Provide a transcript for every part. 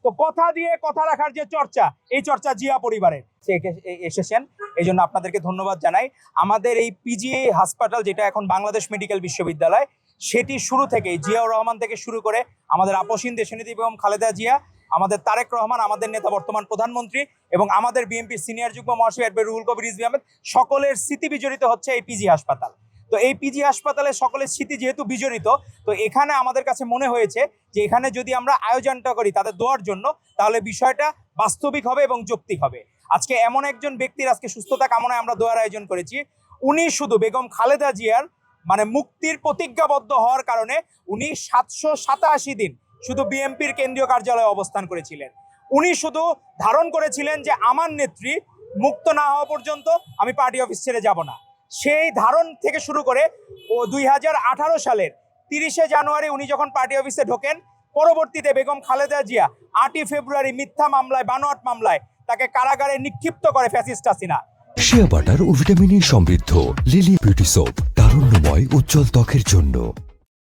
তো কথা দিয়ে কথা রাখার যে চর্চা, এই চর্চা জিয়া পরিবারের এসেছেন, এই জন্য আপনাদেরকে ধন্যবাদ জানাই। আমাদের এই পিজি হাসপাতাল, যেটা এখন বাংলাদেশ মেডিকেল বিশ্ববিদ্যালয়, সেটি শুরু থেকেই জিয়াউর রহমান থেকে শুরু করে আমাদের আপসীন দেশনেত্রী বেগম খালেদা জিয়া, আমাদের তারেক রহমান, আমাদের নেতা বর্তমান প্রধানমন্ত্রী, এবং আমাদের বিএনপির সিনিয়র যুগ্ম মহাসচিব অ্যাডভোকেট রুহুল কবির রিজভী আহমেদ, সকলের স্মৃতি বিজড়িত হচ্ছে এই পিজি হাসপাতাল। তো এই পিজি হাসপাতালে সকলের স্মৃতি যেহেতু বিজড়িত, তো এখানে আমাদের কাছে মনে হয়েছে যে এখানে যদি আমরা আয়োজনটা করি তাদের দোয়ার জন্য, তাহলে বিষয়টা বাস্তবিক হবে এবং যৌক্তিক হবে। আজকে এমন একজন ব্যক্তির আজকে সুস্থতা কামনায় আমরা দোয়ার আয়োজন করেছি। উনি শুধু বেগম খালেদা জিয়ার মুক্তির প্রতিজ্ঞাবদ্ধ হওয়ার কারণে উনি 787 দিন শুধু বিএনপির কেন্দ্রীয় কার্যালয়ে অবস্থান করেছিলেন। উনি শুধু ধারণ করেছিলেন যে আমার নেত্রী মুক্ত না হওয়া পর্যন্ত আমি পার্টি অফিস ছেড়ে যাব না। সেই ধারণ থেকে শুরু করে 2018 সালের 30শে জানুয়ারি উনি যখন পার্টি অফিসে ঢোকেন, পরবর্তীতে বেগম খালেদা জিয়া 8ই ফেব্রুয়ারি মিথ্যা মামলায়, বানোয়াট মামলায় তাকে কারাগারে নিক্ষিপ্ত করে ফ্যাসিস্ট হাসিনা। শিয়া বাটার ও ভিটামিন সমৃদ্ধ লিলি বিউটি সোপ, তারুণ্যময় উজ্জ্বল ত্বকের জন্য।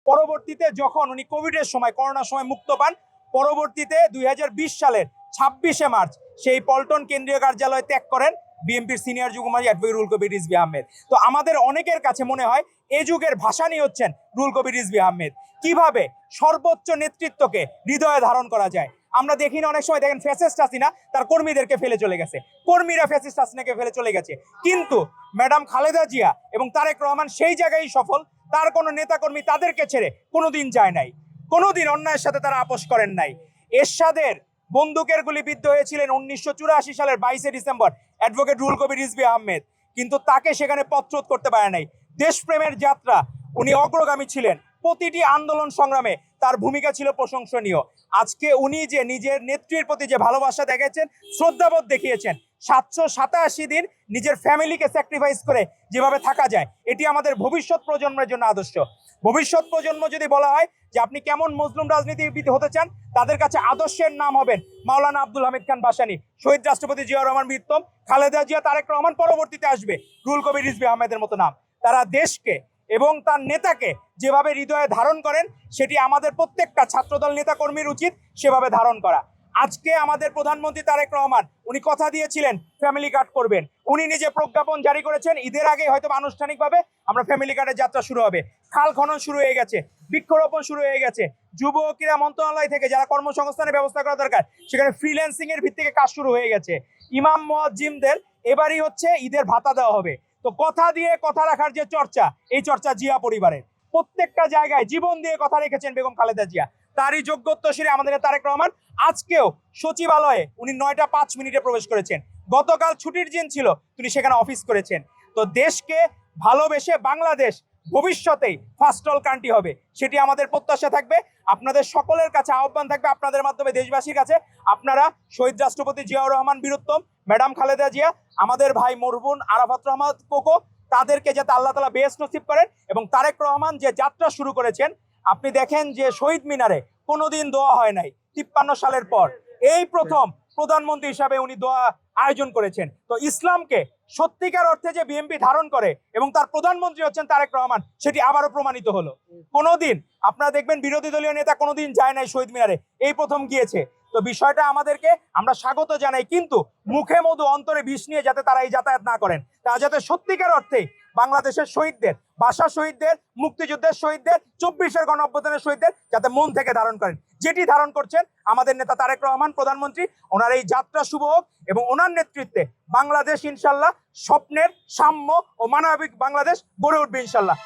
পরবর্তীতে যখন উনি কোভিডের সময়, করোনার সময় মুক্ত পান, পরবর্তীতে 2020 সালের 26শে মার্চ সেই পল্টন কেন্দ্রীয় কার্যালয় ত্যাগ করেন বিএনপির সিনিয়র যুগ্ম মহাসচিব অ্যাডভোকেট রুহুল কবির রিজভী আহমেদ। তো আমাদের অনেকের কাছে মনে হয় এই যুগের ভাসানী হচ্ছেন রুহুল কবির রিজভী আহমেদ। কিভাবে সর্বোচ্চ নেতৃত্বকে হৃদয়ে ধারণ করা যায়। আমরা দেখি না, অনেক সময় দেখেন ফ্যাসিস্ট হাসিনা তার কর্মীদেরকে ফেলে চলে গেছে, কর্মীরা ফ্যাসিস্ট হাসিনাকে ফেলে চলে গেছে, কিন্তু ম্যাডাম খালেদা জিয়া এবং তারেক রহমান সেই জায়গায় সফল। তার কোনো নেতাকর্মী তাদেরকে ছেড়ে কোনোদিন যায় নাই, কোনোদিন অন্যায়ের সাথে তারা আপোষ করেন নাই। এরশাদের বন্দুকের গুলি বিদ্ধ হয়েছিলেন 1984 সালের 22শে ডিসেম্বর অ্যাডভোকেট রুহুল কবির রিজভী আহমেদ, কিন্তু তাকে সেখানে পথরোধ করতে পারে নাই। দেশপ্রেমের যাত্রা, উনি অগ্রগামী ছিলেন, প্রতিটি আন্দোলন সংগ্রামে তার ভূমিকা ছিল প্রশংসনীয়। আজকে উনি যে নিজের নেত্রীর প্রতি যে ভালোবাসা দেখিয়েছেন, শ্রদ্ধাবোধ দেখিয়েছেন, 787 দিন নিজের ফ্যামিলিকে স্যাক্রিফাইস করে যেভাবে থাকা যায়, এটি আমাদের ভবিষ্যৎ প্রজন্মের জন্য আদর্শ। ভবিষ্যৎ প্রজন্ম যদি বলা হয় যে আপনি কেমন মজলুম রাজনীতিবিদ হতে চান, তাদের কাছে আদর্শের নাম হবেন মাওলানা আব্দুল হামিদ খান ভাসানী, শহীদ রাষ্ট্রপতি জিয়াউর রহমান মৃত্যুম, খালেদা জিয়া, তারেক রহমান, পরবর্তীতে আসবে রুহুল কবির রিজভী আহমেদের মতো নাম। তারা দেশকে এবং তার নেতাকে যেভাবে হৃদয়ে ধারণ করেন, সেটি আমাদের প্রত্যেকটা ছাত্রদল নেতা কর্মীর উচিত সেভাবে ধারণ করা। আজকে আমাদের প্রধানমন্ত্রী তারেক রহমান উনি কথা দিয়েছিলেন ফ্যামিলি কার্ড করবেন, উনি নিজে প্রজ্ঞাপন জারি করেছেন। ঈদের আগে হয়তো আনুষ্ঠানিকভাবে আমরা ফ্যামিলি কার্ডের যাত্রা শুরু হবে। খাল খনন শুরু হয়ে গেছে, বৃক্ষরোপণ শুরু হয়ে গেছে। যুব ও ক্রীড়া মন্ত্রণালয় থেকে যারা কর্মসংস্থানের ব্যবস্থা করা দরকার, সেখানে ফ্রিল্যান্সিং এর ভিত্তিতে কাজ শুরু হয়ে গেছে। ইমাম মুয়াজ্জিমদের এবারই হচ্ছে ঈদের ভাতা দেওয়া হবে। তো কথা দিয়ে কথা রাখার যে চর্চা, এই চর্চা জিয়া পরিবারের প্রত্যেকটা জায়গায় জীবন দিয়ে কথা রেখেছেন বেগম খালেদা জিয়া। তারই যোগ্যত্বশীলে আমাদের তারেক রহমান আজকেও সচিবালয়ে উনি 9টা 5 মিনিটে প্রবেশ করেছেন। গতকাল ছুটির দিন ছিল, তিনি সেখানে অফিস করেছেন। তো দেশকে ভালোবেসে বাংলাদেশ ভবিষ্যতেই ফার্স্ট অল কান্ট্রি হবে, সেটি আমাদের প্রত্যাশা থাকবে। আপনাদের সকলের কাছে আহ্বান থাকবে, আপনাদের মাধ্যমে দেশবাসীর কাছে, আপনারা শহীদ রাষ্ট্রপতি জিয়াউর রহমান বীরুত্তম, ম্যাডাম খালেদা জিয়া, আমাদের ভাই মরহুম আরাফাত রহমান কোকো, তাদেরকে যাতে আল্লাহ তাআলা বেহেশত নসিব করেন। এবং তারেক রহমান যে যাত্রা শুরু করেছেন, আপনি দেখেন যে শহীদ মিনারে কোনোদিন দোয়া হয় নাই 53 সালের পর, এই প্রথম প্রধানমন্ত্রী হিসাবে উনি দোয়া আয়োজন করেছেন। তো ইসলামকে সত্যিকার অর্থে যে বিএনপি ধারণ করে এবং তার প্রধানমন্ত্রী হচ্ছেন তারেক রহমান, সেটি আবারও প্রমাণিত হলো। কোনোদিন আপনারা দেখবেন বিরোধী দলীয় নেতা কোনোদিন যায় নাই শহীদ মিনারে, এই প্রথম গিয়েছে। তো বিষয়টা আমাদেরকে আমরা স্বাগত জানাই, কিন্তু মুখে মধু অন্তরে বিষ নিয়ে যাতে তারা এই যাতায়াত না করেন। তারা যাতে সত্যিকার অর্থে বাংলাদেশের শহীদদের, ভাষা শহীদদের, মুক্তিযুদ্ধের শহীদদের, 24-এর গণঅভ্যুত্থানের শহীদদের যাতে মন থেকে ধারণ করেন, যেটি ধারণ করছেন আমাদের নেতা তারেক রহমান প্রধানমন্ত্রী। ওনার এই যাত্রা শুভ হোক এবং ওনার নেতৃত্বে বাংলাদেশ ইনশাল্লাহ স্বপ্নের, সাম্য ও মানবিক বাংলাদেশ গড়ে উঠবে ইনশাল্লাহ।